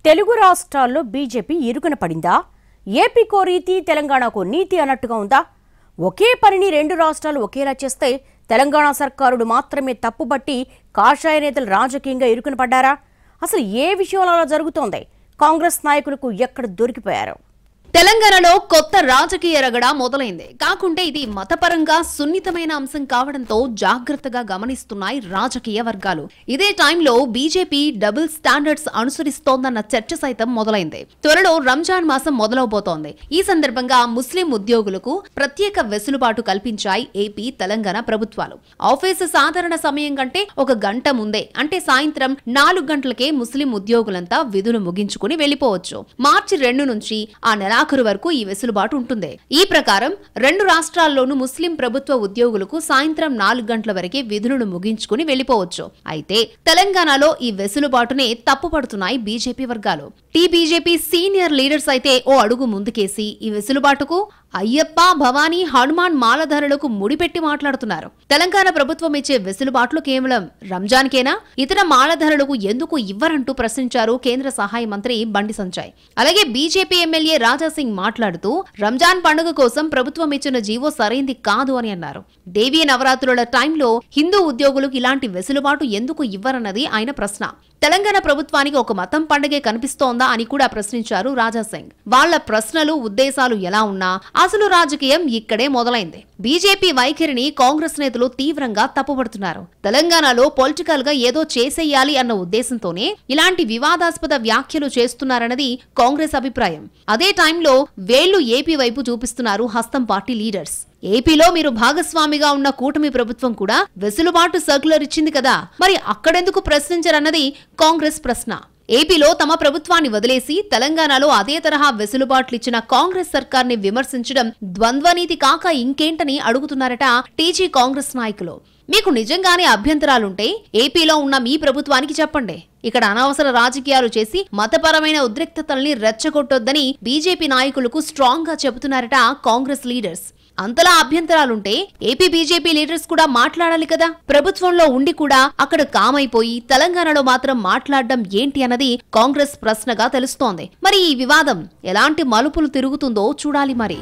తెలుగు రాష్ట్రాల్లో బీజేపీ ఇరుకున పడిందా? ఏపీకో రీతి, తెలంగాణకో నీతి అన్నట్టుగా ఉందా? ఒకే పనిని రెండు రాష్ట్రాలు ఒకేలా చేస్తే తెలంగాణ సర్కారుడు మాత్రమే తప్పుబట్టి కాషాయ నేతలు రాజకీయంగా ఇరుకున పడ్డారా? అసలు ఏ విషయంలో అలా జరుగుతోంది? కాంగ్రెస్ నాయకులకు ఎక్కడ దొరికిపోయారు? తెలంగాణలో కొత్త రాజకీయ రగడ మొదలైంది. కాకుంటే ఇది మతపరంగా సున్నితమైన అంశం కావడంతో జాగ్రత్తగా గమనిస్తున్నాయి రాజకీయ వర్గాలు. ఇదే టైంలో బీజేపీ డబుల్ స్టాండర్డ్స్ అనుసరిస్తోందన్న చర్చ సైతం మొదలైంది. త్వరలో రంజాన్ మాసం మొదలవబోతోంది. ఈ సందర్భంగా ముస్లిం ఉద్యోగులకు ప్రత్యేక వెసులుబాటు కల్పించాయి ఏపీ, తెలంగాణ ప్రభుత్వాలు. ఆఫీసు సాధారణ సమయం కంటే ఒక గంట ముందే, అంటే సాయంత్రం 4 గంటలకే ముస్లిం ఉద్యోగులంతా విధులు ముగించుకుని వెళ్లిపోవచ్చు. మార్చి 2 నుంచి ఆ నెలాఖరు వరకు ఈ వెసులుబాటు ఉంటుంది. ఈ ప్రకారం రెండు రాష్ట్రాల్లోనూ ముస్లిం ప్రభుత్వ ఉద్యోగులకు సాయంత్రం 4 గంటల వరకే విధులను ముగించుకుని వెళ్లిపోవచ్చు. అయితే తెలంగాణలో ఈ వెసులుబాటునే తప్పుపడుతున్నాయి బీజేపీ వర్గాలు. బీజేపీ సీనియర్ లీడర్స్ అయితే ఓ అడుగు ముందుకేసి ఈ వెసులుబాటుకు అయ్యప్ప, భవానీ, హనుమాన్ మాలధారులకు ముడిపెట్టి మాట్లాడుతున్నారు. తెలంగాణ ప్రభుత్వం ఇచ్చే వెసులుబాట్లు కేవలం రంజాన్కేనా, ఇతర మాలధారులకు ఎందుకు ఇవ్వరంటూ ప్రశ్నించారు కేంద్ర సహాయ మంత్రి బండి సంజయ్. అలాగే బీజేపీ ఎమ్మెల్యే రాజాసింగ్ మాట్లాడుతూ రంజాన్ పండుగ కోసం ప్రభుత్వం ఇచ్చిన జీవో సరైంది కాదు అని అన్నారు. దేవీ నవరాత్రుల టైంలో హిందూ ఉద్యోగులకు ఇలాంటి వెసులుబాటు ఎందుకు ఇవ్వరన్నది ఆయన ప్రశ్న. తెలంగాణ ప్రభుత్వానికి ఒక మతం పండుగే కనిపిస్తోందా అని కూడా ప్రశ్నించారు రాజాసింగ్. వాళ్ల ప్రశ్నలు, ఉద్దేశాలు ఎలా ఉన్నా అసలు రాజకీయం ఇక్కడే మొదలైంది. బీజేపీ వైఖరిని కాంగ్రెస్ నేతలు తీవ్రంగా తప్పుపడుతున్నారు. తెలంగాణలో పొలిటికల్ గా ఏదో చేసేయాలి అన్న ఉద్దేశంతోనే ఇలాంటి వివాదాస్పద వ్యాఖ్యలు చేస్తున్నారన్నది కాంగ్రెస్ అభిప్రాయం. అదే టైంలో వేళ్లు ఏపీ వైపు చూపిస్తున్నారు హస్తం పార్టీ లీడర్స్. ఏపీలో మీరు భాగస్వామిగా ఉన్న కూటమి ప్రభుత్వం కూడా వెసులుబాటు సర్క్యులర్ ఇచ్చింది కదా, మరి అక్కడెందుకు ప్రశ్నించరన్నది కాంగ్రెస్ ప్రశ్న. ఏపీలో తమ ప్రభుత్వాన్ని వదిలేసి తెలంగాణలో అదే తరహా వెసులుబాట్లిచ్చిన కాంగ్రెస్ సర్కార్ని విమర్శించడం ద్వంద్వనీతి కాక ఇంకేంటని అడుగుతున్నారట టీజీ కాంగ్రెస్ నాయకులు. మీకు నిజంగానే అభ్యంతరాలుంటే ఏపీలో ఉన్న మీ ప్రభుత్వానికి చెప్పండి. ఇక్కడ అనవసర రాజకీయాలు చేసి మతపరమైన ఉద్రిక్తతల్ని రెచ్చగొట్టొద్దని బీజేపీ నాయకులకు స్ట్రాంగ్ గా చెబుతున్నారట కాంగ్రెస్ లీడర్స్. అంతలా అభ్యంతరాలుంటే ఏపీ బీజేపీ లీడర్స్ కూడా మాట్లాడాలి కదా. ప్రభుత్వంలో ఉండి కూడా అక్కడ కామైపోయి తెలంగాణలో మాత్రం మాట్లాడడం ఏంటి అన్నది కాంగ్రెస్ ప్రశ్నగా తెలుస్తోంది. మరి ఈ వివాదం ఎలాంటి మలుపులు తిరుగుతుందో చూడాలి మరి.